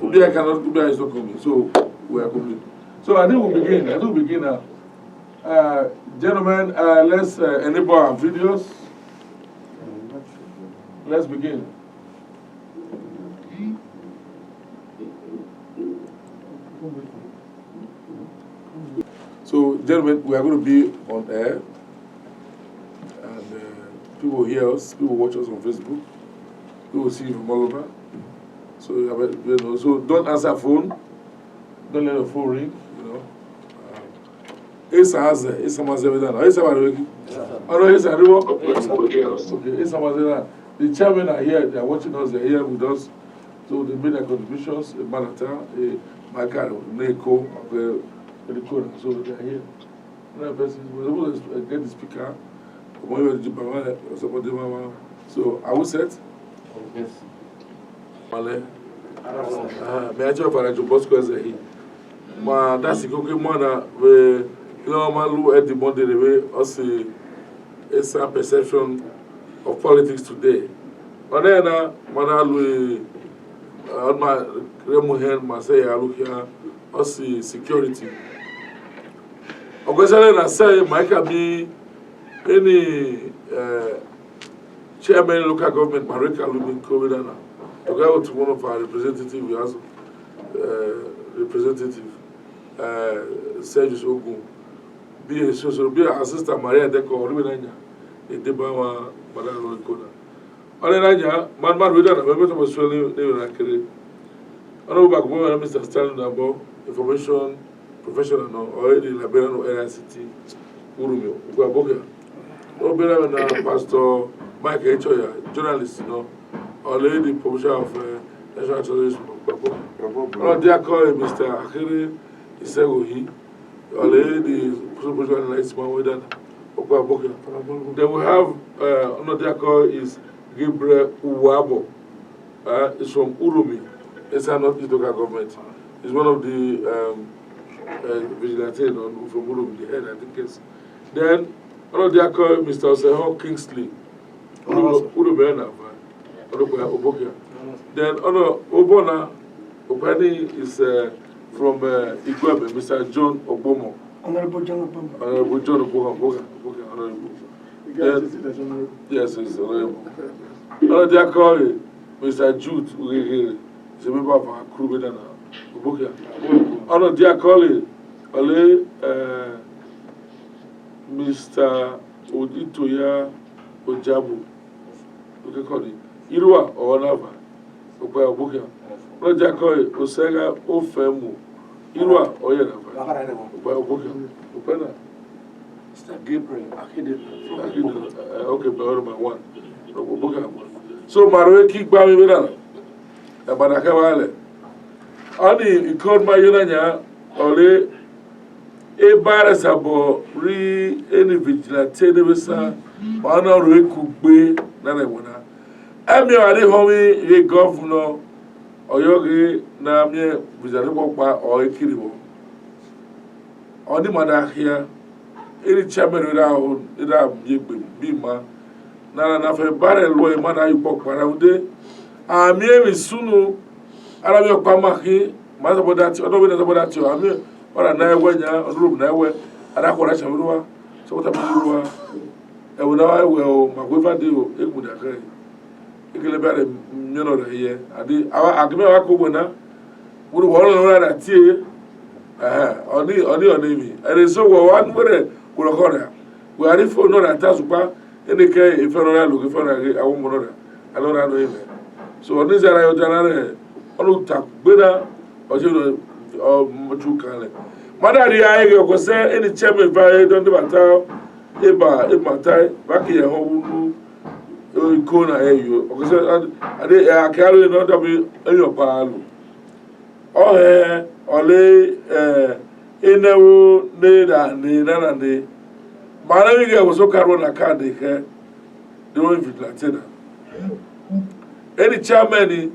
Ubia cannot. Ubia is not coming. So we are complete. So I think we'll begin. I think we'll begin now. Gentlemen, let's enable our videos. Let's begin. So, gentlemen, we are going to be on air, and people hear us, people watch us on Facebook, people see from all over. So, so don't answer phone, don't let the phone ring, you know. Esa has Esa Mazeveda. Esa Marweki. Oh no, Esa okay, Esa Mazeveda. The chairmen are here, they are watching us, they are here with us. So they made their contributions, Manata, Michael, Neko, so they are here. Another person was able to get the speaker. So are we set? Yes. Male. May I join for Bosco as a he? Ma, that's the cookie mana. You know, Malu at the Monday, the way also it's a perception of politics today. But then, Manalu, on my Remuhen, Masaya, look here, also security. Occasionally, I say, Mike, be any chairman local government, Marika Lubin Covidana, to go to one of our representatives, we have representative Sergio Ogun, be a social, be an assistant Maria Deco, Rubinania, in Debawa, Madame Ricona. Onenanya, man, we don't have a bit of a swelling, they will accurate. I know back when Mr. Stanley about information professional already Liberian or NICT, Urumio, Ugaboga. No better than Pastor Mike Echoya, journalist, already publisher of National Television. Oh, dear call Mr. Akiri Isegohi, already publisher in Lightsman with that. Then we have another call is Gabriel Uwabo. It's from Urumi. It's not the local government. It's one of the vigilantes from Urumi, the head, I think it's. Then another call Mr. Oseho Kingsley. Urumi. Then Obona Opani is from Igwebe, Mr. John Obomo. Honorable John Obomo. Honorable John Obomo. Honorable. Yes, it's honorable. Another call Mr. Jude Ugegere. He's a member of our crew. Another call Mr. Oditoya Ojabu. Okay, call it. Irua or Nava. Okay, another call Osega Ofemu. Irua or Yanava. Okay, Mr. Gabriel Akide. Okay, but one. So, Maroki Bami Vedana. Abadakawale. Only called my Yunanya, Ole a barasabo re any vigilante nevesa, honor Rekube, Nanamona. I'm your Homi, a governor, or Yogi, Namia, Vizarabo, or a Kiribo. Only mother here, any chairman without Bima, Nana for a barrel way, man, you walk around there. I'm here Sunu, Arabia Pamaki, Mother Bodati, or no Bodati, I'm here, or a Naya, or room nowhere, and I want to Shavrua, so what I'm and when I will, my wife, do it would occur. You can about a minute here. I did our Akubana would want to know that tea. Only on me. And so one word would occur. We are if for not a Tasupa, in the case if I'm looking for a woman, I don't know him. So on this area, on tap better or you know, true calling. Mother, I was there any chairman by don't do matter. Eba, Matai, back here, home, Kona, you. I carry another be in your palo. Oh, Ole, Inewo, Neda, Neda, and the Managa was so carried a card, they care. They were in Latina. Any chairman,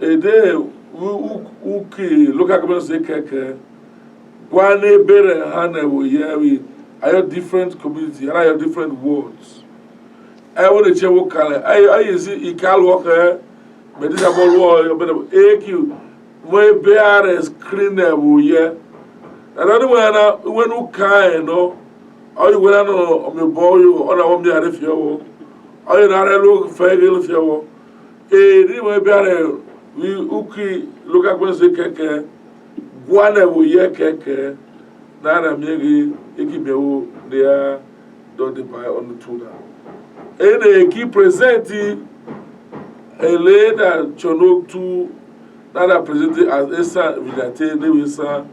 a day, who look at me say, Guane, Bere, Hannah, we I have different community and I have different words. I want to check what color. I see Ikal Walker, medida bolo bedo eki we bear screen wo ye anani wana wenu kai no ayi wena no me boyo ona wo mi are fie wo ayi na re lo fegel fie wo ni we bear we uki loka kwense keke bwana wo ye keke na na miegi eki bewo dia don't buy on the tuna ene ki presenti ele da chono tu nada presented as Esa Vigate, Nevisa,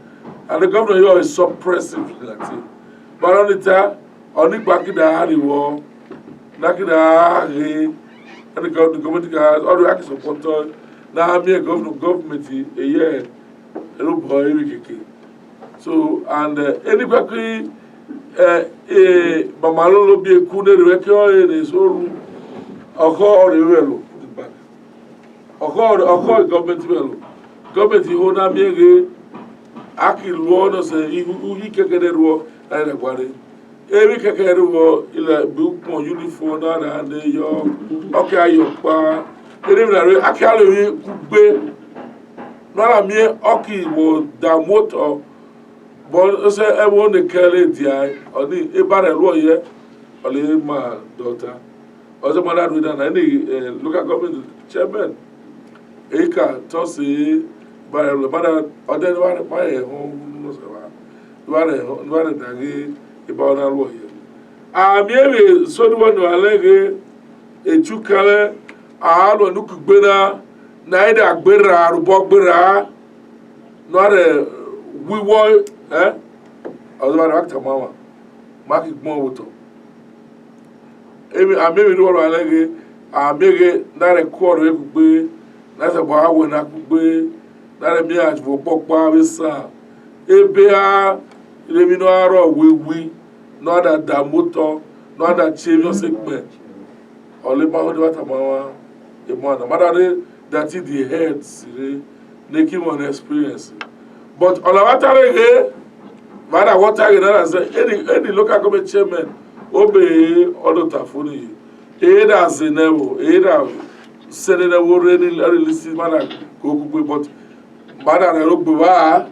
and the governor here is suppressive Vigate. But on the time, on the back of the Harry war, Nakida, and the government guys, all the acts of control, now I'm here government a year, a little boy, so, and anybody, Mamalo be a Kuna record in his own, or call the railroad. Ọkọ gọọmenti wẹlụ gọọmenti ihu na miege aki ruo no se ihu kekere ruo na ina gware ebi kekere ruo ile bu mo uniform na na de yo oke ayo pa ere mi na re aki alo yi kugbe na na mi oki wo da moto bo se e wo ne kele dia oni e bare ruo ye ole ma daughter ozo ma na do na ni local government chairman Eka tosi bara ode ware pae ho no se ware dagi ibona lo ye amiebe so do no alege echukale alo nu kugbena na ida agbera rubo gbera no are wiwo ozo ware akta mama maki gbon woto amiebe do ware alege amiege na record e kugbe nasa bo awo na kugbe na mi ajvo popa bisa ebe a ile mi no aro wewi no da moto no da chevio segment ole ba ho de wata mawa e mo na madare that is the head sire making one experience but ola wata rege mara wata ge na say any local government chairman obe odota funi da zenewo da sending a war release mana go but mana na rugby wa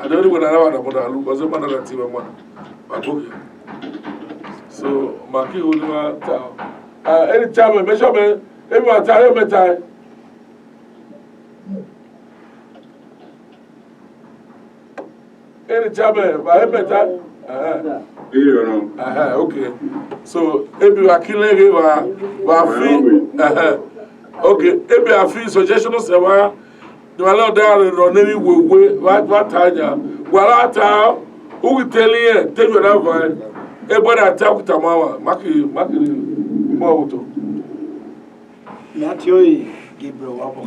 I don't even know what about look was a man that team one so maki ulima ta any time measurement every time metai any time by metai okay so ebi wa kilere wa fi okay ebi a fi suggestion no se wa ni wala da ro na mi wewe wa tanya wala ta u tell you na va e boda ta ku tamawa maki mo auto na tioi Gabriel wabo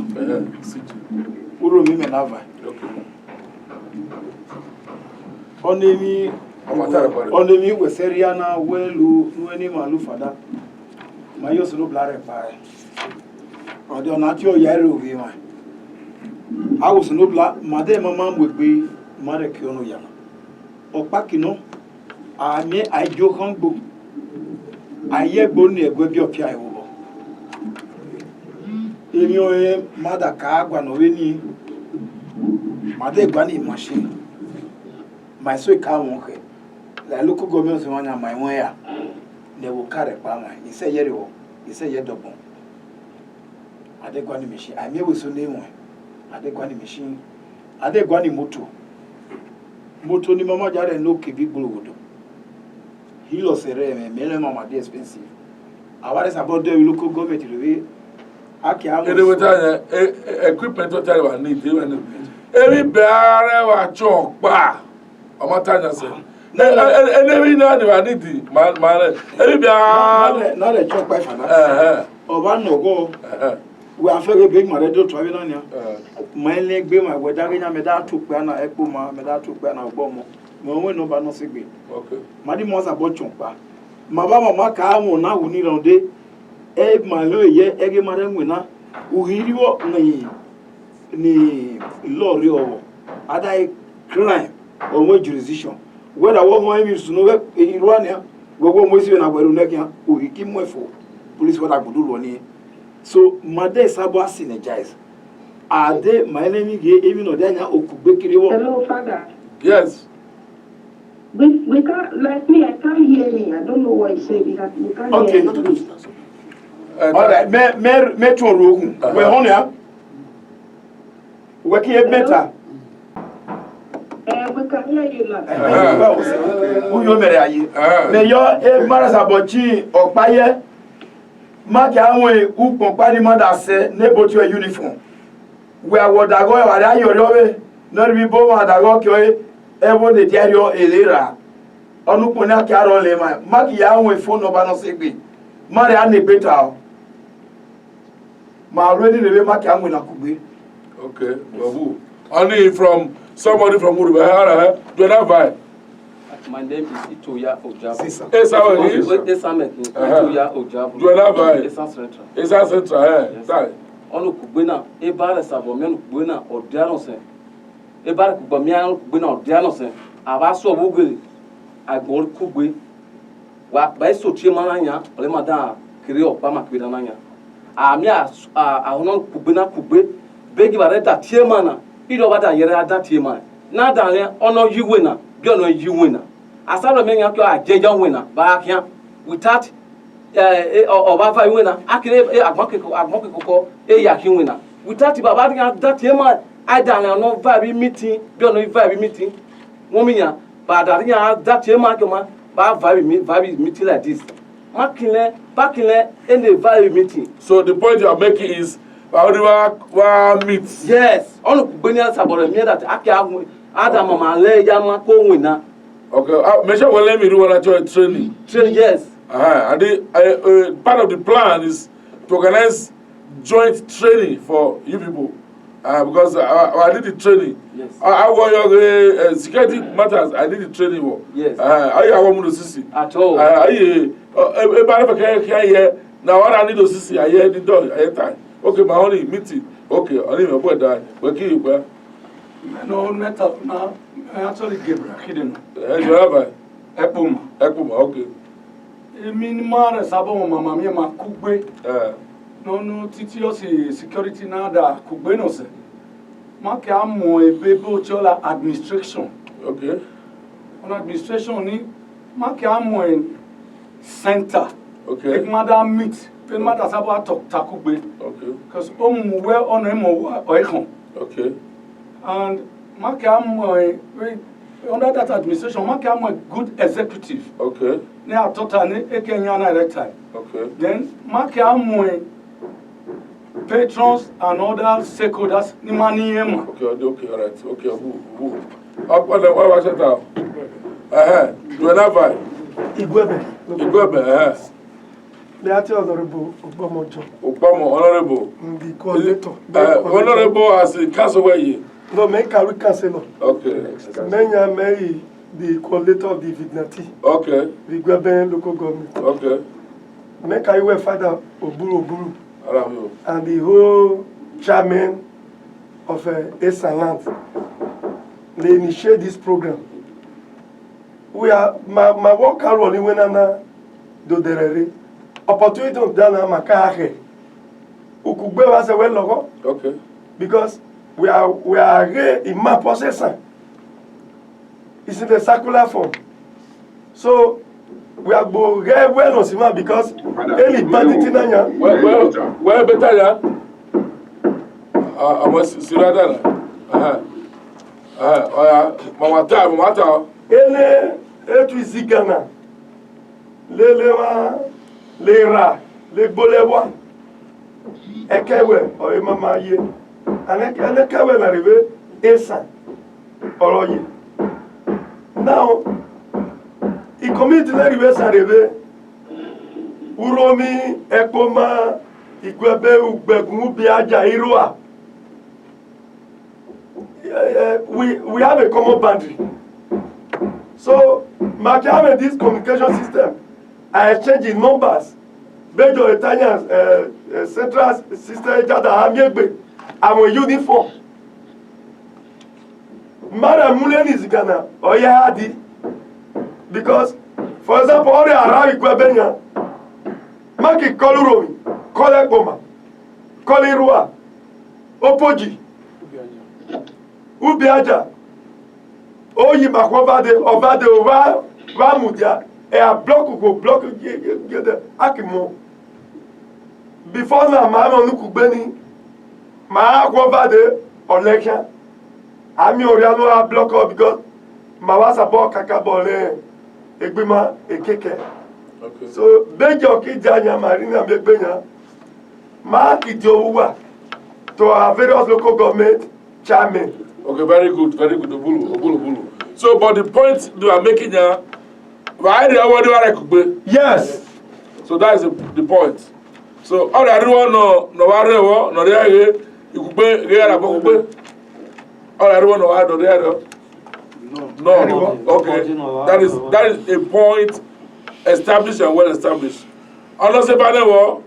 uro mi menava okay onemi weseriana welu nueni malu fada mayo sunu blare pa ode na ti o yare ovi wa awu sunu bla made mama mwegbe mare ki onu yana opa kino ami ajo kan gbo aye gbo ni egbe bi opi ayo bo emi o mada ka agwa no we ni made gba ni machine my so ka won ke la local government won ya my won ya ne wo kare pa ma ise yere wo ise ye dobon ade gwa ni machine I me we so ne won ade gwa ni machine ade gwa ni moto ni mama jare no ke bi gborogodo hilo sere me mama dey expensive aware about the local government rewe aki amo ede weta equipment to tell wa need every bare wa chokpa Omatanya say. Every now I need the man. Every not a chop by Fana. Oba no go. We are very big, my radio travel on ya. My leg be my wedding, me that took Bana, Ekuma, me that took Bana Bomo. No, no, but no sign. Okay. Maddy was a bochumpa. Mabama Macamo now we need on day. Egg my lawyer, egg madam winner. Uhiro ni Lorio. Ada crime. On what jurisdiction? Whether one is to know in Rwanda, we go most in our neck, we keep more for police what I could do on here. So Made Sabo synergize. Are they my enemy even though they are okubekiri? Hello, Father. Yes. We can't, like me, I can't hear you. I don't know what you say because we can't Okay, hear you. All right, me to room. We on ya. We can better. We can hear you now. Who you marry aye? Me yo e marasa bochi opaye. Ma ki awon u ponpa ni mother se nebo to uniform. We are what I go wa yo lobe. No be bo wa da go ki o evo de diario elera. Onu pona ki aro le ma ki ya awon phone number no se gbe. Ma re ani beta. Ma already le ma ki awon na kugbe. Okay. Babu. Only from somebody from Urubahara. Do not buy. My name is Itoya Ojabu. Yes, how it is. Itoya Ojabu. Do not buy. Esa Central. It's a central. Eh. Ono kubena e bare sabo me no kubena odiano sen. E bare kubamia no kubena odiano sen. Aba so obugele. Agbor kugbe. Wa ba so tie mananya, ole mada kire opa makbeda nanya. Ami a hono kubena kugbe. Begi bare da tie mana. Ido bada yere ada tie mana. Na da le ono yiwe na, bi ono yiwe na. Asaro me nyan ko ajeja wina ba kian without oba yiwe na akire agmonkeko e ya kin wina without baba kan that e ma ada le ono vibe meeting bi ono vibe meeting won mi yan ba da yan that e ma ko ma ba vibe meeting like this makile in the vibe meeting. So the point you are making is wa meet. Yes, ono kugbenia sabore mi that akia ada mama le ya ma ko wina. Okay, make sure let me do what training. Training, yes. And part of the plan is to organize joint training for you people. Because I did the training. Yes. I want your security matters. I did the training work. Yes. I want to see. At all. Now what I need to see, I hear the door. I hear time. Okay, my only meeting. Okay, only my boy die. We kill you, No, not actually Gabriel hidden. You have a Epuma. okay. Minimum Sabo Mamma Mia Kugbe. No, Titiosi security nada Kugbe no se. Makamo a Bebo Chola administration. Okay. On administration ni Makamo in center. Okay. Madam meet. Mother Sabo talk Takugbe. Okay. Because well on him or Okay. And Makamo under that administration, Makamo a good executive. Okay. Now totally a Kenyan at time. Okay. Then Makamo patrons and other stakeholders ni money ema. Okay, all right. Okay, who? Up on the what was it now? Do another. Igwebe, The Ati Honorable Obamojo. Obama, honorable. The coordinator. Honorable as a councilor. No, make carry councillor. Okay. Menya May, the coordinator of the Vignati. Okay. The Gweben local government. Okay. Make Iwe Father Oburu. Around And the whole chairman of Esan Land. They initiate this program. We are my work only when I do the opportunity of Dana Makahe. Ukugbe was a well logo. Okay. Because we are in my possession. It's in the circular form. So we are going very well on Sima because any bandit in Anya. Where better ya? I was Siradana. Mama. Ele etu Zigana. Lelewa, Lera, Le Bolewa. Ekewe, or Mama Ye. And Ekewe n'arrive, Esa, Oroye. Now, he committed n'arrive, s'arrive. Uromi, Ekoma, Ikwebe, Ubegumu, Biaja, Irua. We have a common boundary. So, Makame, this communication system, I exchange in numbers. Bejo Italian central system, Jada I'm a uniform. Madam Mulen is Ghana, or Yahadi. Because, for example, all the Arabic Kwebenya, Maki Koluromi, Kolekoma, Kolirua, Opoji, Ubiaja, Oyi Makwavade, Ovade, Ova, Vamudia, et à bloc ou bloc Akimo. Before now, Mamma Nukubeni, Ma Akwavade, election. Ami Oriano a block up because Mawasa Bo Kakabole, Egbima, Ekeke. Okay. So, Bejo Kijanya Marina Bebenya, Mark Idiowa to our various local government chairman. Okay, very good, Obulu. So, but the point you are making here, why do you want to Yes. So that is the point. So, all everyone no worry, no there, you could be here, all everyone know how to there. No. Okay. That is a point established and well established. Honestly, by the way,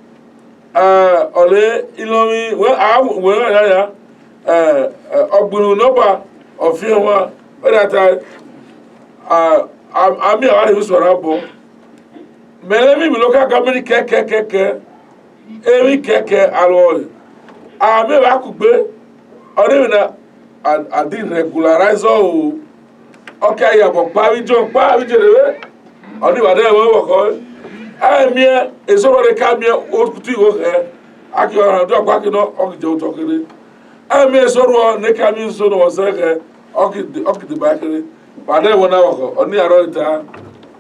ole ilomi when ogbunu noba ofin wa that ami awari mi sọ̀rọ̀ abo melemi mi local government keke emi keke alo ami wa kugbe ori na adi regularize o okay ya bo pa wi jere ori wa de wo ko ami eso ro de ka mi o kutu wo he aki ora do kwa ki no o je o to kere ami eso ro ne ka mi so no se he o ki de ba kere ba de wo na wo ko oni aro ita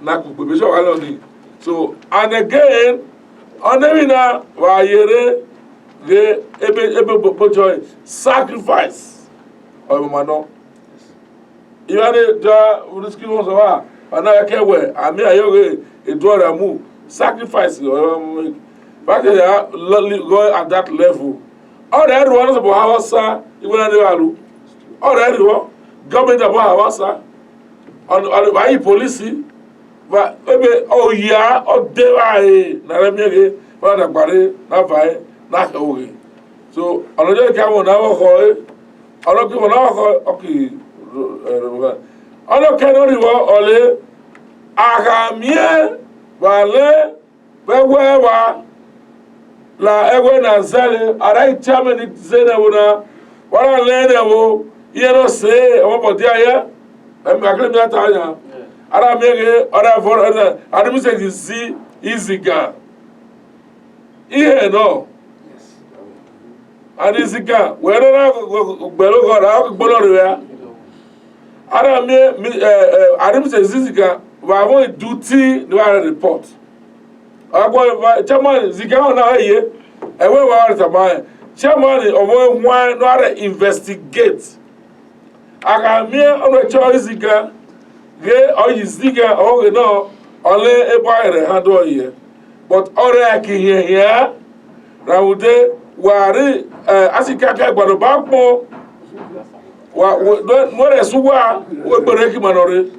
na kugbe be so wa lo ni so and again onewina wa yere ge ebe bojo sacrifice o mo no iware da uriski won so wa ana yake we ami ayoge edora mu sacrifice back ya go at that level all the everyone is about hausa even na walu all the everyone government about hausa on why police ba ebe oya odewa na remege ba da gbare na vai na kawe so olojo ka won na wo ko oloki won na ko okay oloke no riwo ole agamie wale wewewa la ewe na zale arai chairman zena wona wala lene wo yero se o bodi aya em akle mi atanya ara mege ara for ara mi se zi iziga ihe no ani ziga we no na gbelo go ra gbolo re ya ara mi ara mi se ziga we have a duty to report. Chairman Zika na ye e we wa ta chairman of one no investigate aga mi ono cho Zika ge o Zika o no ole e ba re ha do ye but ore aki here rawude wari asika ka gbado ba po wa no re suwa we gbere ki manore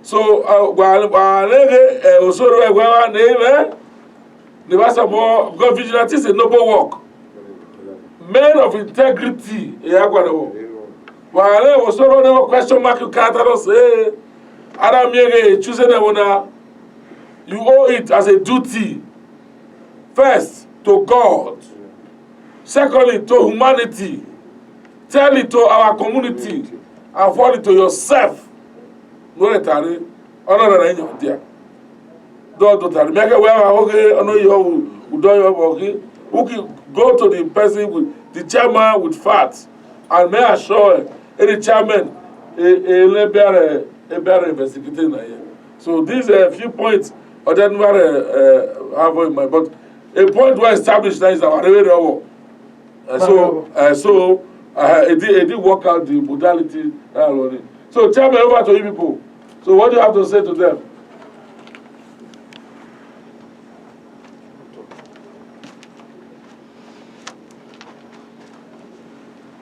so lege osoro egwa neve nevasabo because vigilante is a noble work men of integrity eyagbado wale osoro no question mark you can't say adam yege choose them una you owe it as a duty first to God, secondly to humanity, thirdly to our community, and fourthly to yourself. No retare, honor na enyo dia. Do tare. Make we are okay, ono yo do your work. Okay, go to the person with the chairman with facts and may assure any chairman a better investigating na here. So these are a few points or then we have in mind, but a point well established is our radio. So it did work out the modality. So chairman, over to you people. So what do you have to say to them?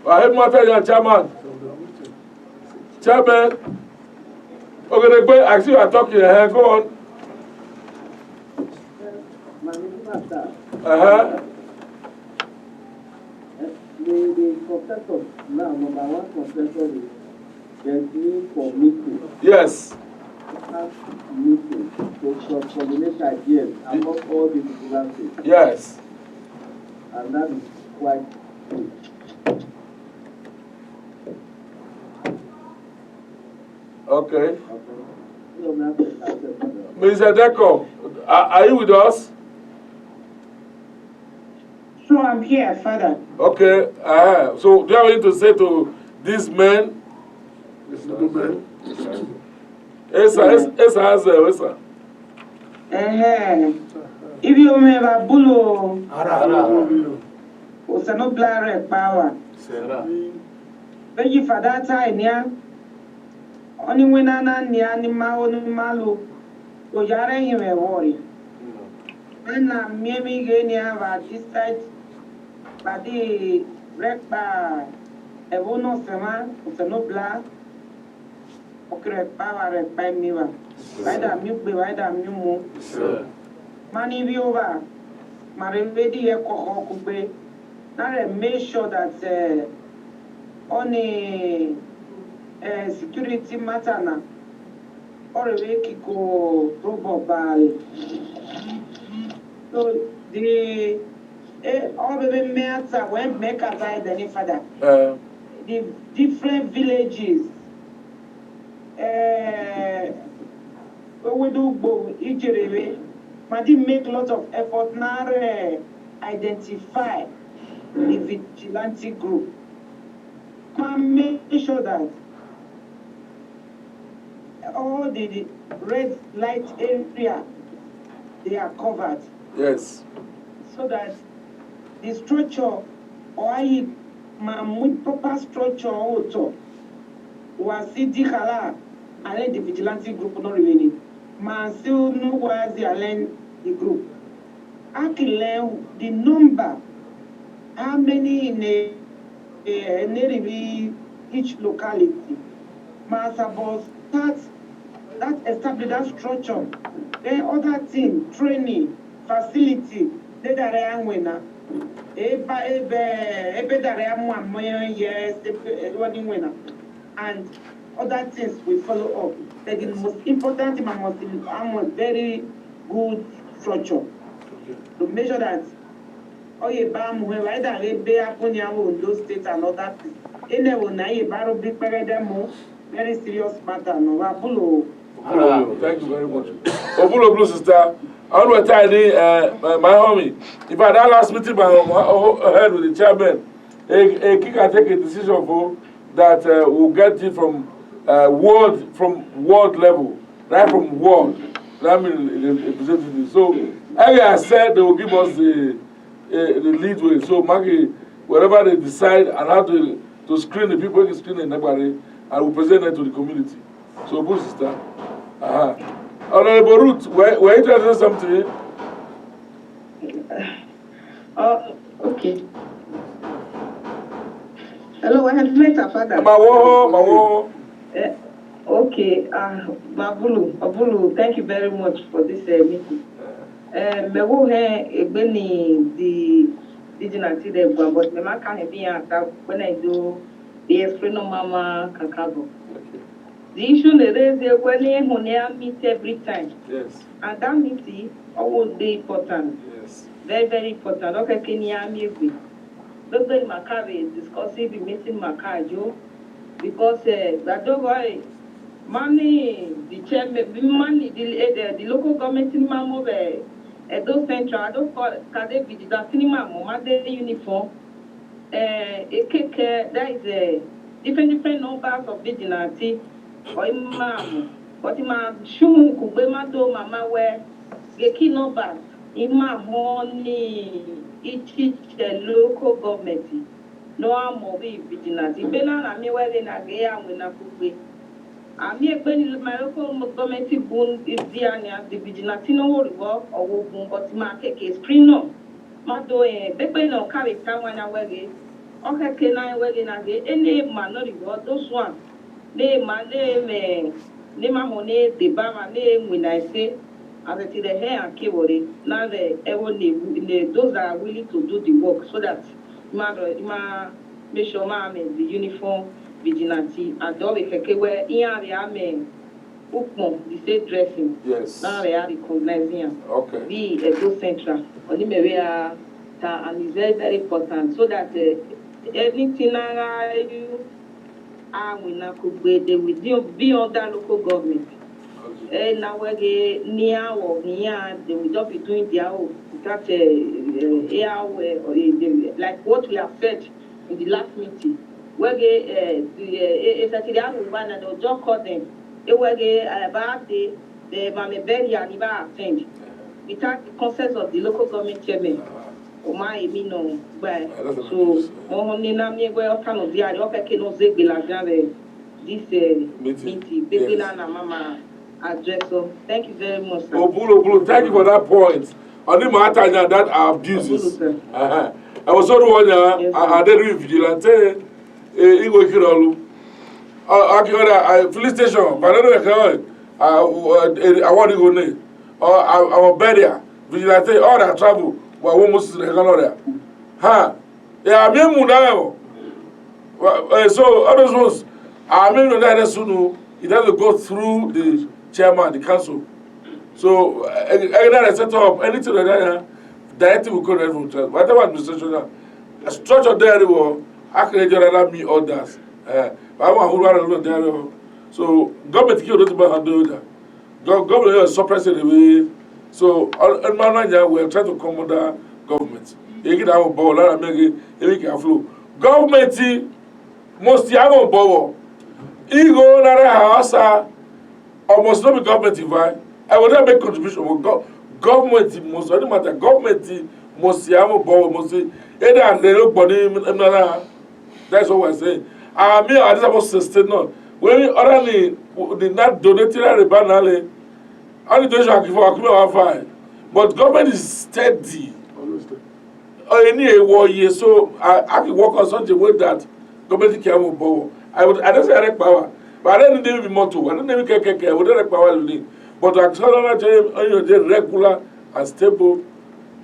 I have my fellow chairman. Chairman. Okay, I see you are talking. Go on. The consensus now, number one consensus is there's need for meeting. Yes. Have meeting to coordinate ideas among all the vigilantes. Yes. And that is White. Okay. No, man, Mr. Deco, are you with us? So I'm here, Father. Okay. So do you have anything to say to these men? These little men. Esa. If you remember Bulo, Ara. Osano Blare power. Thank you for that time, yeah. Only when I ni malu, go jare him a worry. Then I'm maybe getting about this side, but the wreck by a bonus, Osano Bla, okay, power by me. Why that milk be why that new money be over. My ready a cocoa. Now make sure that on a security matter now, or a week go probable. So the all the matter when make a side any further. The different villages. We do go each way. Madi make a lot of effort now identify the vigilante group. Can make sure that all the red light area they are covered. Yes. So that the structure or proper structure also was Sidikala and the vigilante group not remaining. Man still know where they align the group. I can learn the number, how many in each locality. Man suppose start that establish that structure. Then other thing, training, facility, they that are winner. And other things will follow up. But the most important thing must very good structure to make sure that either they be happen in those states and other things. Very serious matter. No, Thank you very much. Obulo Blue sister, I want to tell you, my homie, if I that last meeting, I heard with the chairman, he can take a decision for that will get it from world level, right from world. That means representative. So, earlier I said they will give us the lead way. So, Maggie, wherever they decide and how to screen the people, can screen anybody, I will present it to the community. So, Blue sister. Honorable Ruth, were you trying to say something? Okay. Hello, I had later, Father. Mawo. Okay, Abulu, thank you very much for this meeting. Mewo he egbeni the dignity there, but me ma can be when I do the explain no mama kakago. The issue they raise when they meet every time. Yes. And that meeting always be important. Yes. Very, very important. Okay, Kenya me. Bebe Makabe discussing the meeting Makajo because that boy money the chairman money the local government in Mamo Edo Central I don't call Kade Vigida Cinema Made uniform that is different numbers of vigilante or imam but imam Shumu Kubemato Mama where the key numbers imam honey each local government no more be vigilante bena na me where na ge ya na kugbe ami egbe my local government bun is there and the vigilante no worry or but ma keke screen no ma do bebe no carry time na wege okay ke na wege na ge any man no reward those one they man they ma money the ba ma they when I say as it is the hair and keyboard now the those that are willing to do the work so that ma make sure ma the uniform vigilante and all the keke where here they are the state dressing Yes. now they are recognizing Okay. be Edo Central only maybe and it's very, very important so that anything they will be under local government. Now they will just be doing their own that like what we have said in the last meeting. Where they and they'll just call them. Where they about the Mame Berry and Iba attend without the consent of the local government chairman. So on the name where kind of the other can say this meeting. Baby Mama address. So thank you very much. Obulu, thank you for that point. On the matter that are abuses. I was on one I did vigilante. Igwe Kirolu. Police station, but I don't know I want to go near. Or our barrier, vigilante, all that travel, but almost the Canada. Ha! Yeah, I mean, Munao. So, others ones, I mean, that soon, it has to go through the chairman, the council. So, I set up anything like that, directly will come from church. Whatever administration, a structure there, I can generate me orders. So government can't handle that. Government is suppressing the way. So in Mananya we are trying to come under government. You get our ball, make it flow. Government must have a ball. Ego na house almost not be government invite. I will not make contribution. Government must no matter. Government must have a ball. Must either they look body. That's what we're saying. I mean, I just about sustain not. When other the not donated a banale, only donation I give for fine. But government is steady. Any 1 year, so I can work on such a way that government can move forward. I don't say direct power, but I don't need motto. I don't need care. I would direct power. But I tell regular and stable.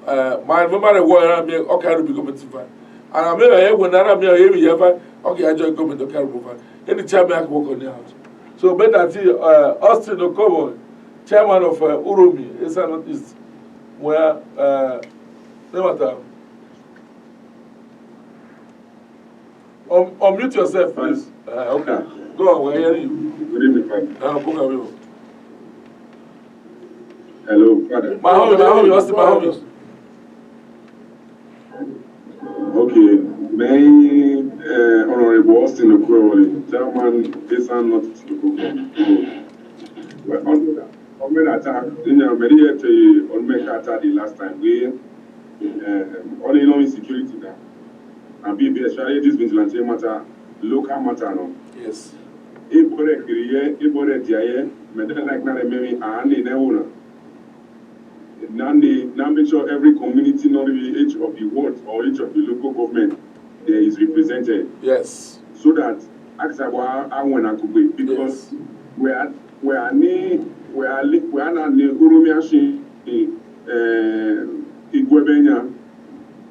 My member of the okay to be government. And I'm here when I'm here, ever okay, I join government to carry over. Anytime I can work on the house. So, better see Austin Okobo, chairman of Urumi, Eastern Northeast, where no matter. Unmute yourself, please. Okay. Go on, we're hearing you. Good evening, Father. Hello, Father. Mahomie, Austin Mahomie. Okay, my Honorable Austin Okwewole, Chairman, Eastern Northeast Local Government. Well, on that attack, on the last time, we only know insecurity now. And be especially this vigilante matter, local matter no. Yes. Ibore diaye, medal like na rememi ane ne una. Now make sure every community, not each of the wards or each of the local government, there is represented. Yes. So that Aksawa Awana could be because we are not Urumiashi Igwebenya.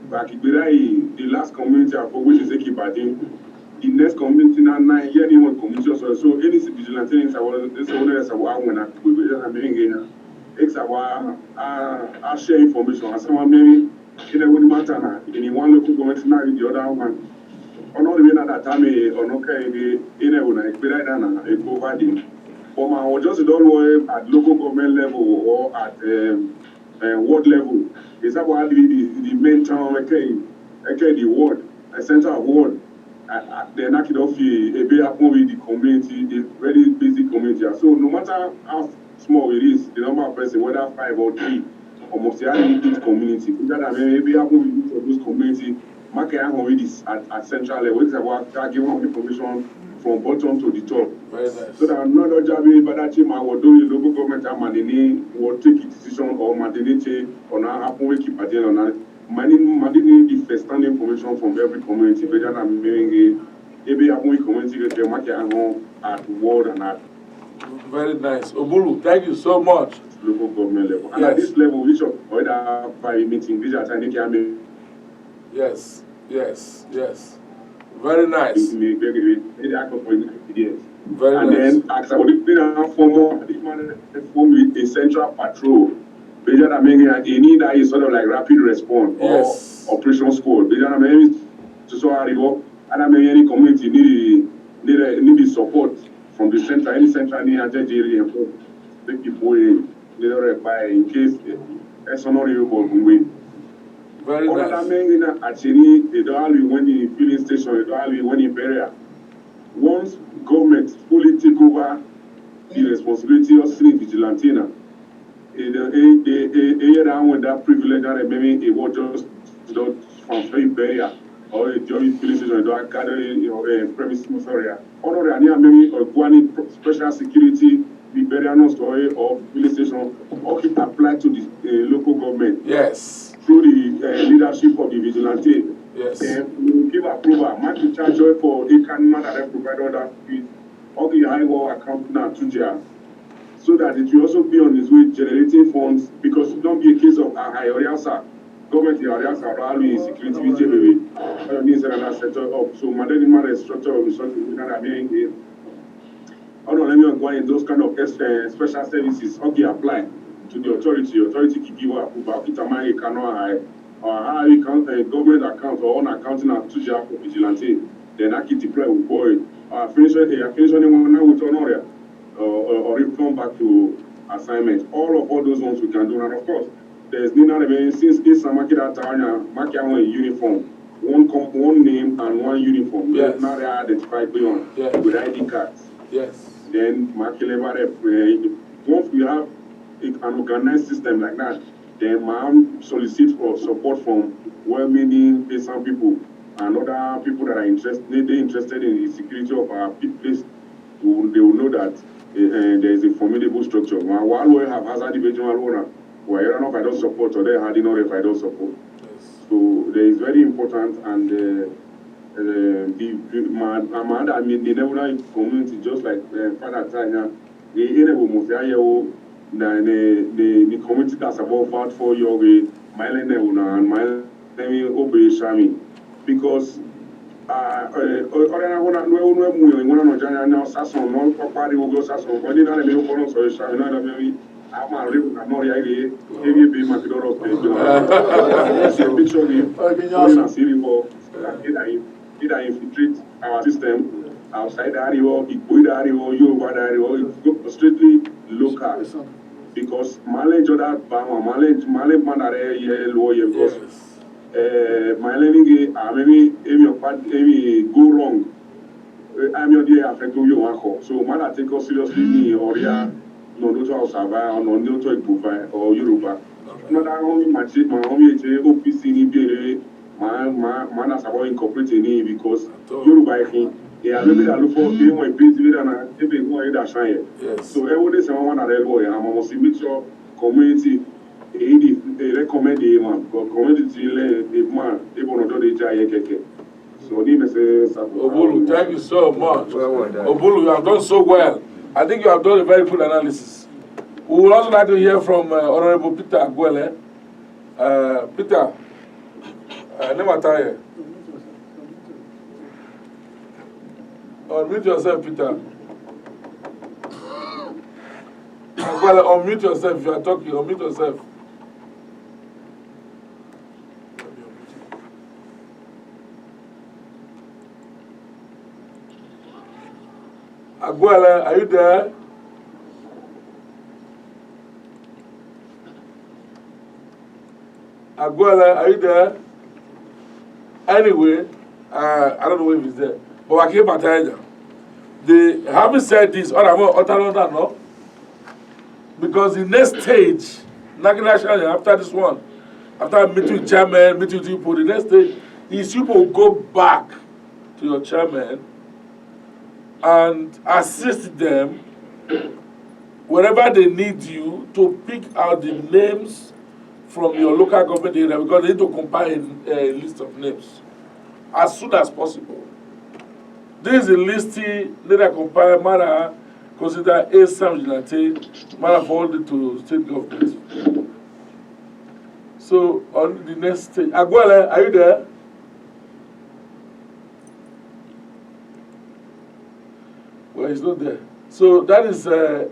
The last community for which is Ekibadin, the next community now 9 years community also. So any vigilante is our when I share information. As someone maybe in a one matter in one local government now in the other one. Or not even at that time or no in a one a providing. Or just don't worry at local government level or at ward level. Is that why the main town, the ward, a center of ward, the knock off the community, the very busy community. So no matter how small it is, the number of persons, whether 5 or 3, almost each community, maybe happen with each of those community, market at central level. It's about giving information from bottom to the top. Very nice. So that another job, but that team will do the local government and Madini will take a decision or Madini on how we keep at the end on Madini the first hand information from every community, better than maybe a community get the market at ward and at. Very nice. Obulu, thank you so much. Local government level. And yes. At this level, which of other 5 meetings, which are trying to yes. Very nice. Very Very and nice. then ask about the form with a central patrol. Better than making any that is sort of like rapid response. Yes. operation squad. But then maybe to so and any community need the support from the center, any central near area the people in case it's not able. Very Other nice. than actually, they don't have when the filling station, they don't have when in barrier. Once government fully take over the responsibility of street vigilante, they around with that privilege and maybe it was just don't transfer barrier or a joint filling station, they don't gather premises area. Other than maybe one special security, the barrier no story or filling station, or it apply to the local government. Yes. Through the leadership of the vigilante, Yes. we give approval. Match the charge for a can that provide all that fees, all the high wall account now to jail, so that it will also be on its way generating funds because it don't be a case of high oriasa. Government oriasa rally security VJBB. Means another sector up. So Madeleine structure of resources that are being here. I don't know why those kind of special services okay apply to the authority can give approval. It might cannot high government account or own accounting to jail for vigilante. Then I can deploy with boy. Finish one now with honoria or return back to assignment. All those ones we can do. And of course, there's Nina since it's a market at Makiawan uniform. One name and one uniform. Yes. Not identified beyond with ID cards. Yes. Then once we have an organized system like that, then man solicit for support from well-meaning some people and other people that are interested in the security of our place. They will know that there is a formidable structure. While we have hazard division owner, we are not if I don't support or they had enough if I don't support. So there is very important and I mean the neighboring community just like Father Tanya, the the community that's about fought for your way, Mylen and my obey Shami. Because either infiltrate our system outside the area, Igbo area, Yoruba area, it's strictly local. Because Malay Jordan, Malay Mandare, lawyer, because my learning, maybe go wrong. I'm your dear affect you uncle. So, man, take us seriously, or yeah, no, to our Sava, or no, to Kufa, or Yoruba. Not only my only OPC in man as about incorporating it because Yoruba, yeah, maybe I look for being my busy and every more that shine. So, every day, someone at the lawyer, I'm almost in sure community. They recommend the man, but community the man, they want to do the keke. So, Obulu, thank you so much. Obulu, you have done so well. I think you have done a very good analysis. We would also like to hear from Honorable Peter Agwele. Peter, never tire. Unmute yourself, Peter. Agwele, unmute yourself. If you are talking, unmute yourself. Agwele, are you there? Agwele, are you there? Anyway, I don't know if he's there. But I came back. They haven't said this, or I'm not no. Because the next stage, nationally, after this one, after meeting with chairman, meeting with people, the next stage is you will go back to your chairman and assist them wherever they need you to pick out the names from your local government area because they need to compile a list of names as soon as possible. This is a listing that I compile matter consider a vigilante matter forwarded to state government. So on the next stage, Agwele, are you there? Well, he's not there. So that is the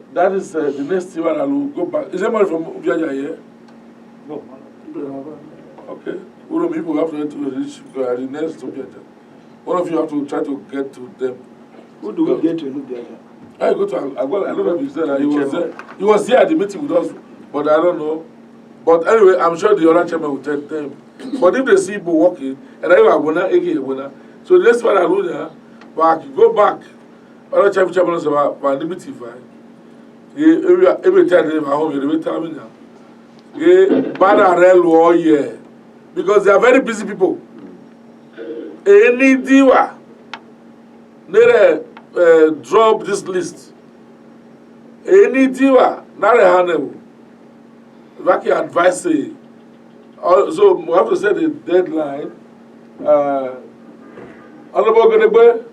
next thing I will go back. Is anybody from Ubiaja here? No. Okay. One of you have to reach the next together. One of you have to try to get to them. Who do we get to look there? I go to Agwal. I don't know if he said that he was there. He was here at the meeting with us, but I don't know. But anyway, I'm sure the other chairman will tell them. But if they see people walking, and I have one, so the next one I do there, back, go back. Other chairman is about limity fine. Every time they are home, they tell me now. Yeah, because they are very busy people. Any diva, they drop this list. Any diva, not a handle. Like advice, so we have to set a deadline. Honorable Genegbe.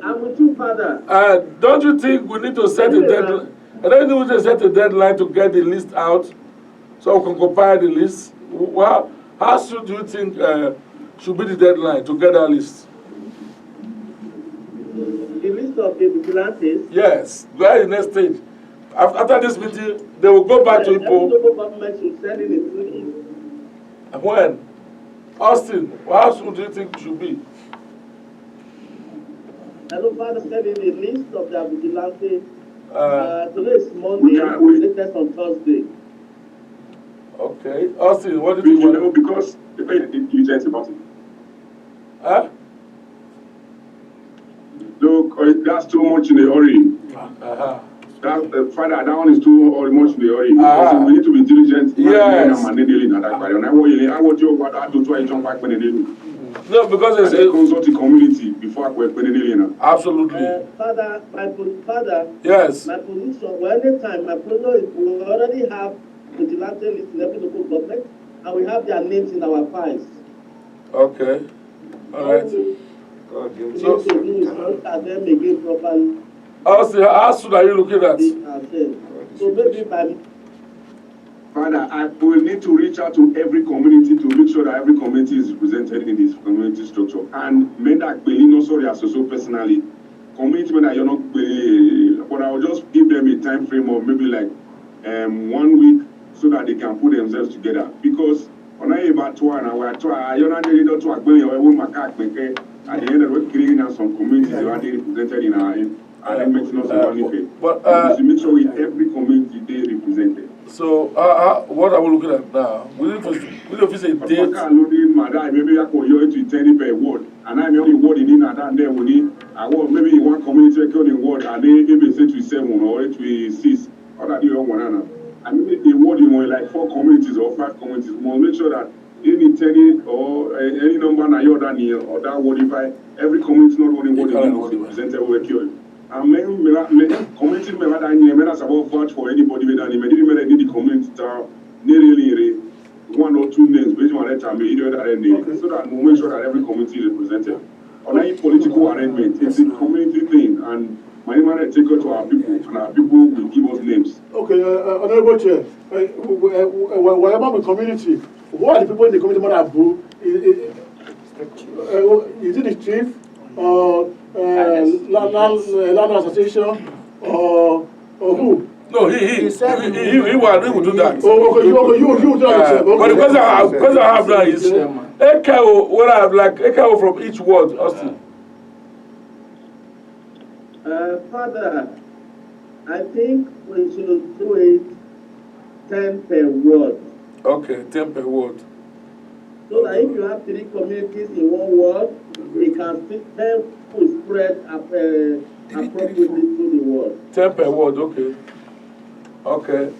I'm with you, Father. Don't you think we need to set a deadline? I don't think we need to set a deadline to get the list out so we can compile the list. Well, how soon do you think should be the deadline to get that list? The list of the vigilantes. Yes, go ahead the next stage. After this meeting, they will go back to Every Ipo. local government should send in its list. When? Austin, how soon do you think it should be? Hello, Father, send in a list of the vigilantes. Today is can- Monday, latest on Thursday. Okay. Austin, what do you think? know, because the pay the diligence about it. Huh? Look, that's too much in a hurry. Uh-huh. That Father, that one is too much in a hurry. Ah. Because we need to be diligent. Yes. No, because I it's say consult the community before I work with the absolutely. Father, Father, Yes. my position, well, anytime, my position is we already have vigilante list in every local government, and we have their names in our files. Okay. All right. All we need to do is look at them again properly. Austin, how soon are you looking at? Ourselves. So maybe by Father, I will need to reach out to every community to make sure that every community is represented in this community structure. And men that no sorry, as so personally, community men that you're not, but I will just give them a time frame of maybe like 1 week so that they can put themselves together. Because on a about 2 and you're not ready to work when you're at the end of the creating some communities that are represented in our and making us money. But to make sure with every community they represented. so what are we looking at now? We need to fix a date. Maybe I can hear it to 10 per word, and I'm only word in that, and then we need I want maybe in one community recording word, and then maybe say to 7 or 8 to 6, or that you one another. And maybe a word in like 4 communities or 5 communities. We must make sure that any 10 or any number na your than or that word if every community not only word is represented over here. And many community member that you may not vote for anybody without him. Didn't the community nearly 1 or 2 names based on that time, so that we make sure that every community is represented. On any political arrangement, it's a community thing, and my man take it to our people, and our people will give us names. Okay, Honorable Chair, whatever the community, what are the people in the community that approve? Is it the chief, land association, or who? No, he will do that. Oh, okay, you do that. But the question I have now is, EKO, what I have like EKO from each word, Austin. Father, I think we should do it 10 per word. Okay, 10 per word. So that if you have 3 communities in one word, they can fit 10 will spread appropriately through the word. 10 per word, okay. Okay.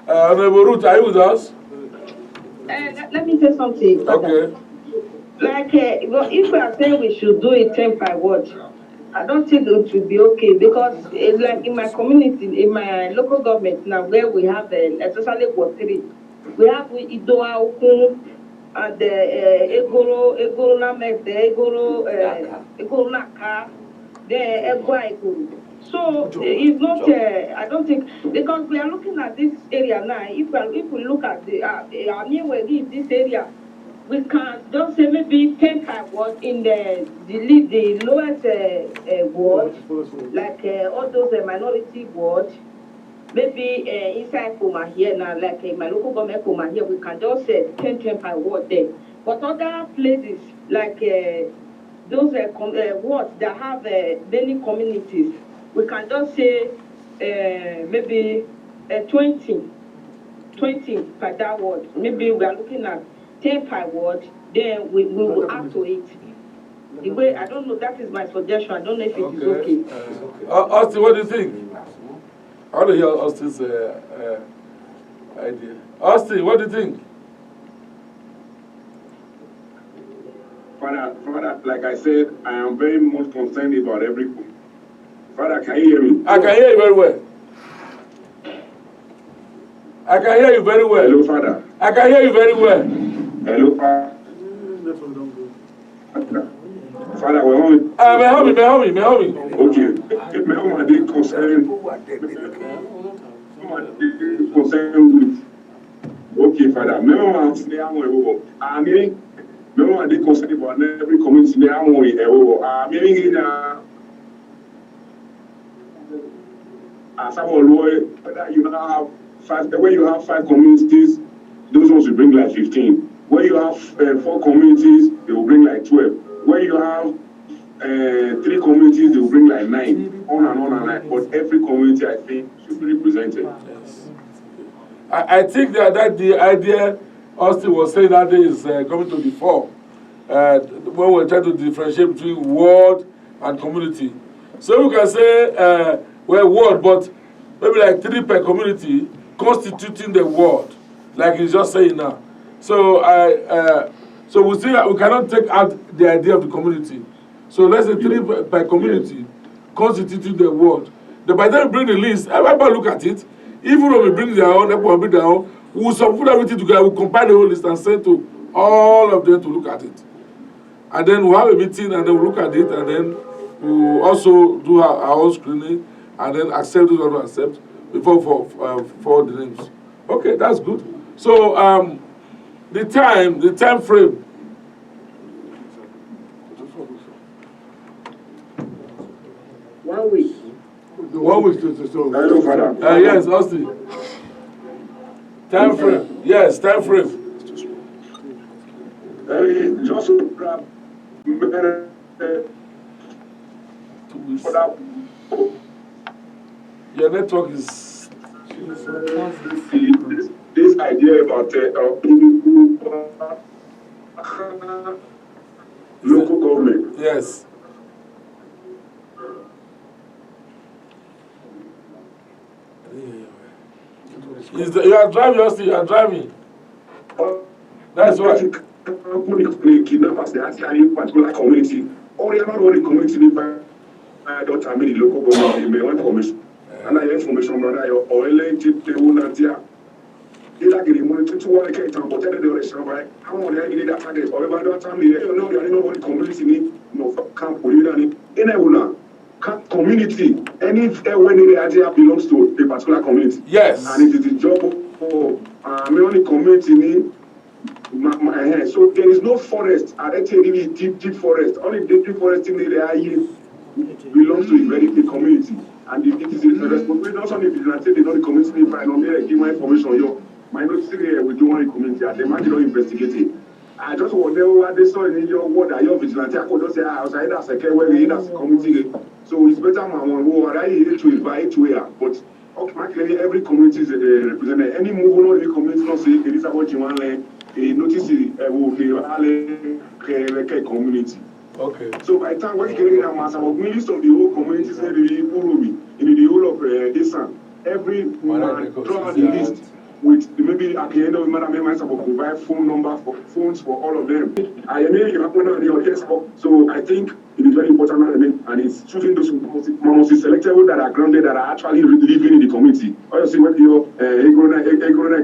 Honorable Ruth, are you with us? Let me say something. Okay. Like, well, if we are saying we should do it 10 per word, I don't think it should be okay because, like in my community, in my local government now, where we have, especially Ward 3, we have Idoa Okun and Egoro Namete, Egoro Naka, then Egwa Egoro. So it's not, I don't think, because we are looking at this area now, if we look at our new way in this area, we can just say maybe 10 per word in the lowest ward, like all those minority wards. maybe inside Puma here now, like my local government Puma here, we can just say 10 per ward there. But other places like those wards that have many communities, we can just say maybe 20 per that ward. Maybe we are looking at 10 per ward, then we will add to it. The way, I don't know, that is my suggestion. I don't know if it is okay. Austin, what do you think? I want to hear Austin's idea. Austin, what do you think? Father, like I said, I am very much concerned about everything. Father, can you hear me? I can hear you very well. I can hear you very well. Hello, Father. I can hear you very well. Hello, Father. Father, we're on. May help me. Okay. May I be concerned? Okay, Father. May I say I'm going I mean, may I be concerned about every community? May I mean, as I'm always, whether you now have when you have 5 communities, those ones will bring like 15. When you have 4 communities, they will bring like 12. When you have 3 communities, they will bring like 9. On and on. But every community, I think, should be represented. Yes. I think that the idea Austin was saying that day is coming to the fore. When we're trying to differentiate between ward and community. So we can say, well, ward, but maybe like 3 per community constituting the ward, like he's just saying now. So so we cannot take out the idea of the community. So let's say 3 per community constituting the ward. By the time we bring the list, everybody look at it. Even when we bring their own, everyone bring their own, we will put everything together, we'll compile the whole list and send to all of them to look at it. And then we'll have a meeting and then we'll look at it and then we'll also do our own screening and then accept those ones to accept before for the names. Okay, that's good. So the time frame. One week. 1 week to Hello, Father. Yes, Austin. Time frame. Yes, time frame. Just grab Your network is. this idea about local government. Yes. You are driving, Austin. You are driving. That's why. Kidnappers, they actually in particular community. Or they are not only community, but I don't have many local government, they want information. And I have information, brother, or elected the owner there. They like the money to work at and protect the restaurant, right? How many are they attacking? Or about that time, you know, they are not only community, no camp, in a community, any when the idea belongs to a particular community. Yes. And it is the job of only community. So there is no forest. I tell you, deep forest. Only deep forest in the area belongs to a very big community, and it is a responsibility not only vigilante, they know the community. If I don't give my information, you might not see we do want the community, and they might not investigate it. I just wonder what they saw in your word that your vigilante. I could just say, I was either second where we that's community. So it's better, man. What I need to invite to here, but. Okay, every community is represented. Any move on the community, not say it is about you want to notice the community. Okay. So by the time we're getting a mass about list of the whole community, say the whole of Isan, every man draw the list with maybe at the end of Madam Emma will provide phones for all of them. So I think it is very important and it's choosing those most selectable that are grounded, that are actually living in the community. Obviously, when you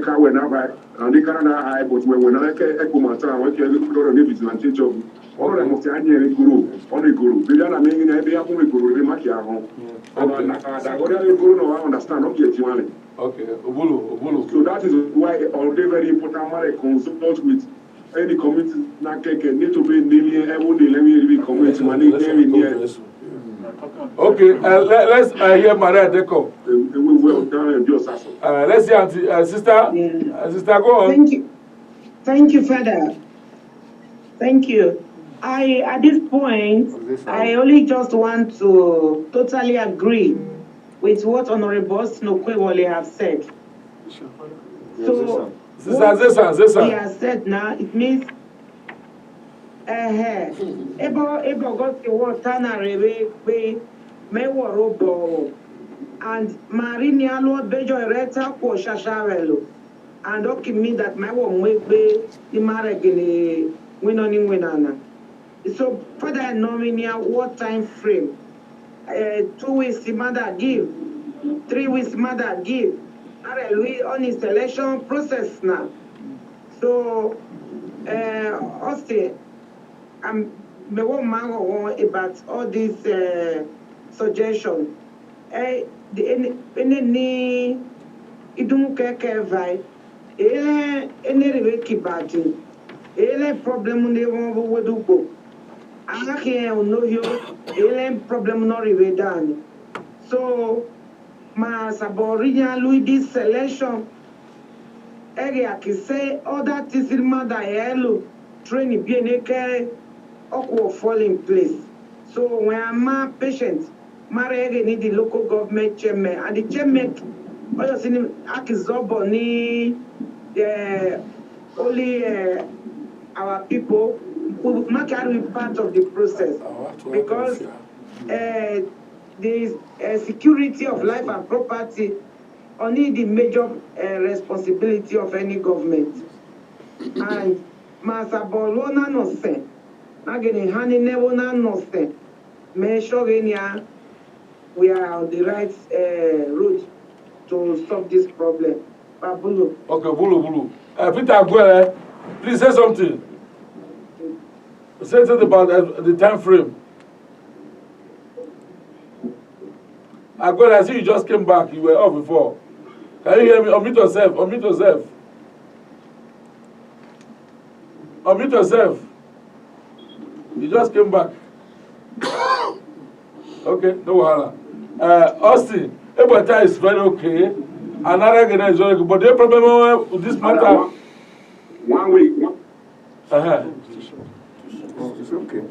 car when I buy and they Canada high, but when I echo my time, when you look at the vigilante job, all of them must be on the guru. They don't make any guru, they make your home. I understand, okay, Tiwale. Okay, Obulu. So that is why all day very important when I consult with any community need to be nearly every community Okay, let's hear Maria Deco. can do assassin. Let's see, Auntie, sister. Yeah. Sister, go on. Thank you, Father. Thank you. At this point, I only just want to totally agree with what Honorable Snokwewole have said. So, what he has said now, it means, ebo got the water na rewe we me worobo and marini alo bejo ereta ko shashavelo and okay me that my one we be the maregele winona. So for that nominia what time frame? 2 weeks the mother give, 3 weeks mother give. We on installation process now. So Austin, me won't mango about all these suggestions. Any idun keke vai. Any reweki bati. Ele problem ne won wodugo. Ake no yo. Ele problem no rewe dani. So ma saborinya lui this selection. Ege akise other tisirma da yellow training bien eke will fall in place. So when I'm a patient, Marege need the local government chairman and the chairman also seen Akizobo ni only our people who not carry part of the process because the security of life and property only the major responsibility of any government. And Masabolona no say. Again, honey never no say. Make sure we are on the right route to solve this problem. Babulu. Okay, Bulu. Peter Aguero, please say something. Say something about the time frame. Aguero, I see you just came back. You were off before. Can you hear me? Unmute yourself. Unmute yourself. You just came back. Okay, no wahala. Austin, Ebota is very okay. Another guy is very good. But the problem with this matter. 1 week. It's okay.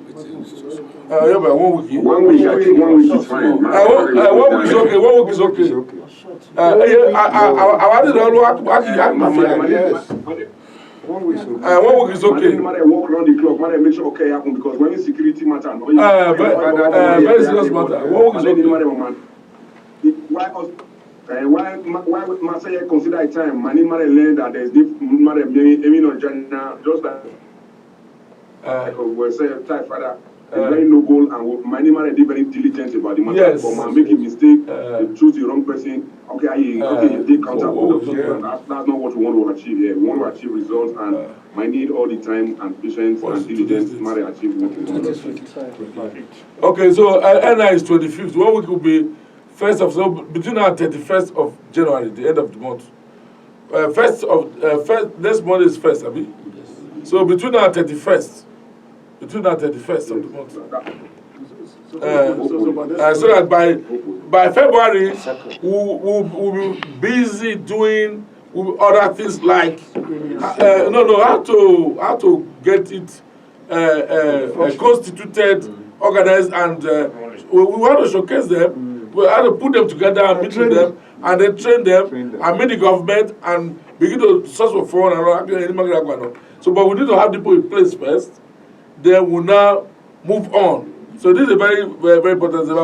Yeah, but 1 week. 1 week. I think 1 week is fine. 1 week is okay. 1 week is okay. I wanted to know what Yes. 1 week is okay. 1 week is okay. Man, walk around the clock. Man, make sure okay happen because when it's security matter, very serious matter. 1 week is okay. Why Masaya consider a time? Many man learn that there's just like we say type father. Very noble and many man are very diligent about the matter. Yes. For man making mistake, they choose the wrong person. Okay, you take counter. That's not what we want to achieve here. We want to achieve results and might need all the time and patience and diligence to achieve what we want. Okay, so NI is 25th. 1 week will be 1st of so between now and 31st of January, the end of the month. Next month is 1st, Abi. So between now and 31st. Between that 31st of the month. So that by February we'll be busy doing other things like how to get it constituted, organized, and we want to showcase them. We have to put them together and meet with them, and then train them and meet the government and begin to source for fund and all. So, but we need to have people in place first. Then we now move on. So this is a very, very, very important thing.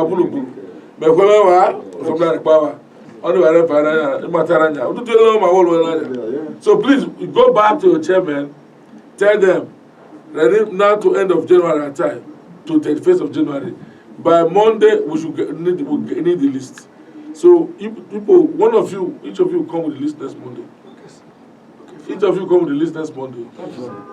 So please go back to your chairman, tell them now to end of January at time, to 31st of January. By Monday we need the list. So people, each of you come with the list next Monday. Each of you come with the list next Monday,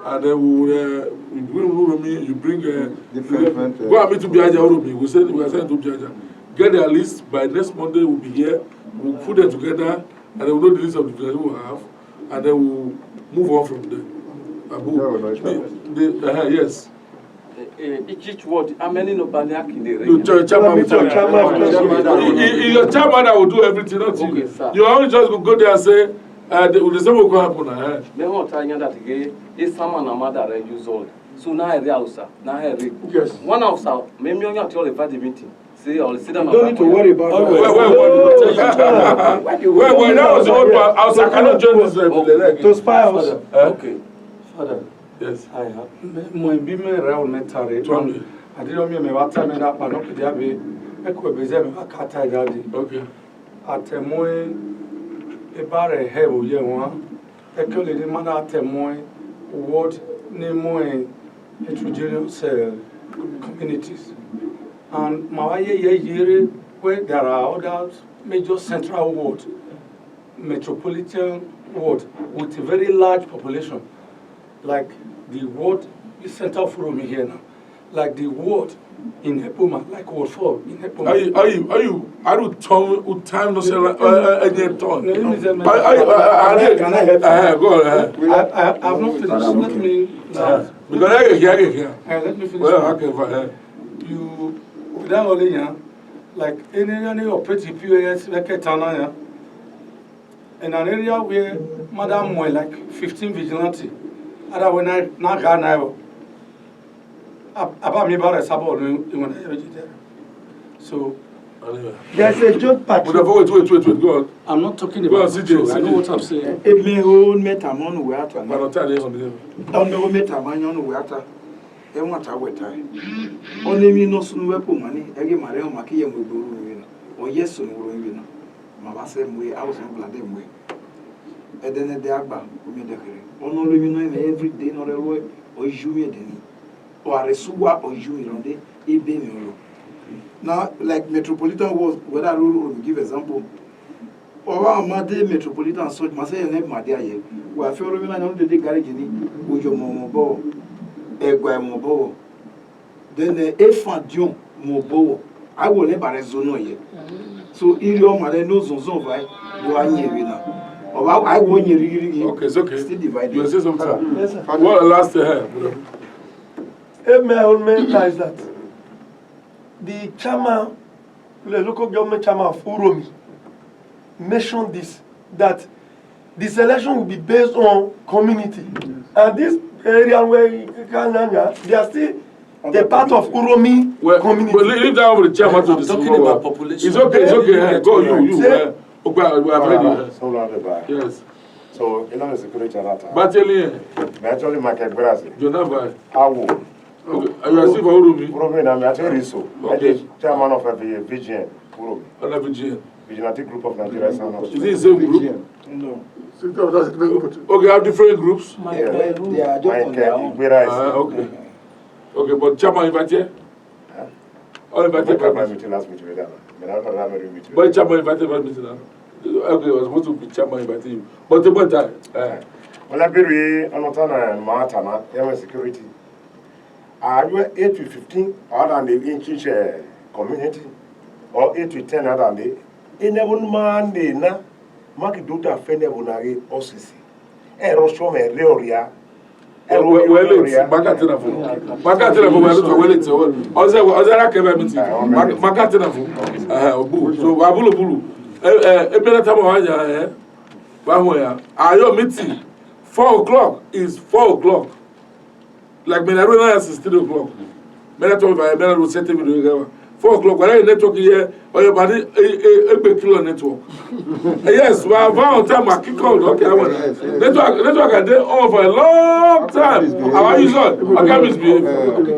and then you bring go and meet to Biaja Uromi. We are sending to Biaja. Get their list by next Monday. We'll be here. We'll put them together, and then we'll know the list of the people we have, and then we'll move on from there. Yes. each word, how many nobody can they You chairman. It's your chairman that will do everything, not you. Okay, sir. You only just go there and say, the same will happen. Me want to tell that again. It's someone that I use all. So now I realize, now I read. Yes. One of us, maybe you're not all about the meeting. See, I'll sit down. You don't need to worry about that. Wait, that was the old one. I cannot join this. To spy us. Okay. Father, Yes. I have. Mo bi me real mentare. Twami. I didn't mean me wata me that pa no pe dia be. E ko be ze me akata daddy. Okay. Atemoe e bare he o ye won. E ko le di mana atemoe word ni moe heterogeneous communities. And Mawaye Yere, where there are other major central wards, metropolitan ward with a very large population, like the ward, the center forum here now, like the ward in Hepoma, like Ward 4 in Hepoma. Are you time no sell any ton? Can I help? Go ahead. I've not finished. Let me Because I get here. let me finish. Well, okay, You without only like any operative POS like Tanaya, in an area where Madam Moy like 15 vigilante, other when I not Ghana about me about a sabo so There's a joke patrol. wait, go on. I'm not talking Go on, about CJ, patrol. I know what I'm saying. Eme o metamon weata. But I'll tell you something. Ondo metamanyon weata. E nwata weta. Oni mi no sunu wepo mani ege mare o makiye mgburu wi no. O yeso nwuru wi no. Ma ba se mwe awso blade mwe. Edene de agba o mi dekere. Ono lo mi no every day no rewo o juwe deni. O aresuwa o juwe ronde ebe mi ro. Now, like metropolitan was, whether I will give example. Or Made metropolitan such must say name Madia. We are following on the garage in Ujo Mobo, Egua Mobo. Then the Efan Dion Mobo. I will never resume yet. So, in your mother knows on zone, right? Do I hear you now? Or I won't hear you. Okay, it's okay. Still divided. You say something. What last here? My own mentor is that the chairman, the local government chairman of Uromi, mentioned this, that the selection will be based on community. And this area where Kanyanga, they are still the part of Uromi community. But leave that over the chairman to the talking about population. It's okay, Go, you. We have ready. Yes. So, you know, the security data. But actually, my Brazil. Jonava. Awo. Okay, you are still for Uromi? Uromi, I'm actually so. I'm the chairman of a VGN. Uromi. VGN. Vigilante Group of Nigeria. Is it the same group? No. Okay, have different groups? They are just on their own. Okay. Okay, but chairman invited? Or invited? But chairman invited for meeting now? Okay, I was supposed to be chairman inviting you. But the what time? Well, I believe I'm not on Matana, security. Are you 8 to 15 other than the English community? Or 8 to 10 other than the in a man, they na Mark Duta Fenebunari Osisi. Erosho me Leoria. Well, it's Magatina for Magatina for well, it's Ozara Keva meeting. Magatina for so Abulu Bulu. A better time of are you meeting? 4 o'clock is 4 o'clock. Like Menaruna is 3 o'clock. Menaruna will set him 4 o'clock. When I network here, or your body a kilo network. Yes, well, one time I kick out. Okay, network I did on for a long time. How are you, son? I can't misbehave.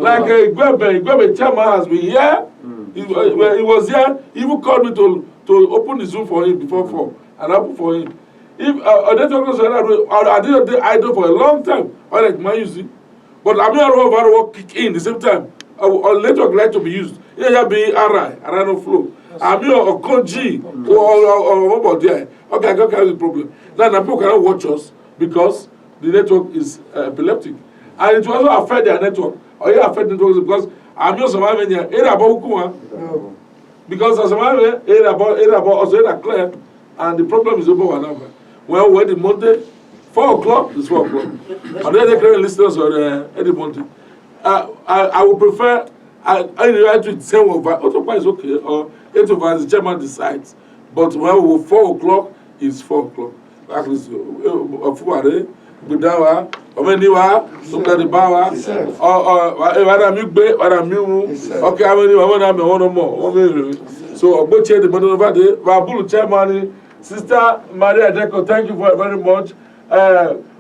Like Gwebe chairman has been here. He was here. He even called me to open the Zoom for him before 4 and open for him. If a network was I did idle for a long time. I like my using. But I'm not over kick in the same time. Or network like to be used. Yeah, be RI no flow. I'm your Konji or about there. Okay, I got the problem. Now people cannot watch us because the network is epileptic. And it will also affect their network. Or you affect networks because I'm your surviving here. Because as a man, also clear, and the problem is over one hour. Well, when the Monday, 4 o'clock is 4 o'clock. And then they can listeners on every Monday. I would prefer, I write to 10 over, Otopa is okay, or 8 over, the chairman decides. But when 4 o'clock, it's 4 o'clock. At least, Fuare, Budawa, Omeniwa, Sumdadi Bawa, or Wadamugbe, Wadamu, okay, I mean, one more. So, Oboche, the Madonna Vade, Vabulu chairman, Sister Maria Deco, thank you very much.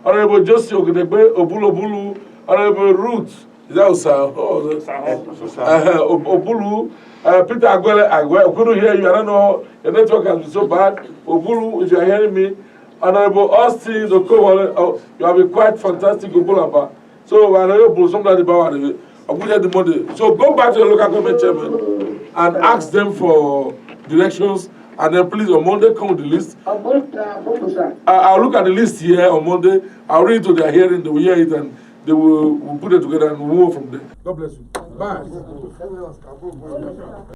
Honorable Josie Ogedegbe, Obulu, Honorable Ruth, is that Obulu, Peter I couldn't hear you, I don't know, your network has been so bad. Obulu, if you are hearing me, Honorable Austin, you have been quite fantastic, Obulapa. So, Honorable somebody about the money. So, go back to the local government chairman and ask them for directions. And then please on Monday come with the list. I'll look at the list here on Monday. I'll read it to their hearing, they will hear it and they will put it together and we'll move from there. God bless you. Bye.